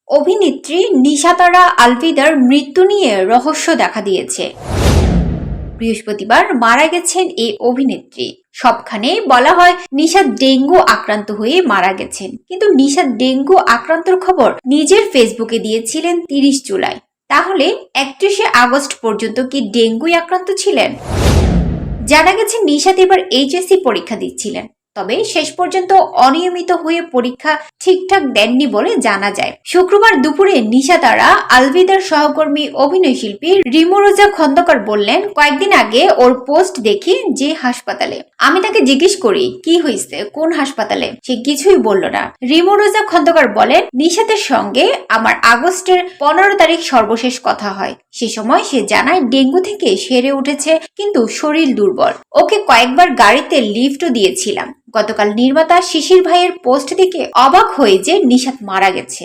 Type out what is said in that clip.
অভিনেত্রী নিশাতারা আলভিদার মৃত্যু নিয়ে রহস্য দেখা দিয়েছে। বৃহস্পতিবার মারা গেছেন এই অভিনেত্রী। সবখানে বলা হয় নিশাত ডেঙ্গু আক্রান্ত হয়ে মারা গেছেন, কিন্তু নিশাত ডেঙ্গু আক্রান্তর খবর নিজের ফেসবুকে দিয়েছিলেন 30 জুলাই। তাহলে 31শে আগস্ট পর্যন্ত কি ডেঙ্গুই আক্রান্ত ছিলেন? জানা গেছে নিশাত এবার এইচএসসি পরীক্ষা দিচ্ছিলেন, তবে শেষ পর্যন্ত অনিয়মিত হয়ে পরীক্ষা ঠিকঠাক দেননি বলে জানা যায়। শুক্রবার দুপুরে নিশাতারা আলভিদার সহকর্মী অভিনয়শিল্পী রিমোরোজা খন্দকার বললেন, কয়েকদিন আগে ওর পোস্ট দেখি যে হাসপাতালে। আমি তাকে জিজ্ঞেস করি কি হয়েছে, কোন হাসপাতালে, সে কিছুই বলল না। রিমোরোজা খন্দকার বলেন, নিশাতের সঙ্গে আমার আগস্টের 15 তারিখ সর্বশেষ কথা হয়। সে সময় সে জানায় ডেঙ্গু থেকে সেরে উঠেছে, কিন্তু শরীর দুর্বল। ওকে কয়েকবার গাড়িতে লিফটও দিয়েছিলাম। গতকাল নির্মাতা শিশির ভাইয়ের পোস্ট দেখে অবাক হয়ে যে নিশাত মারা গেছে।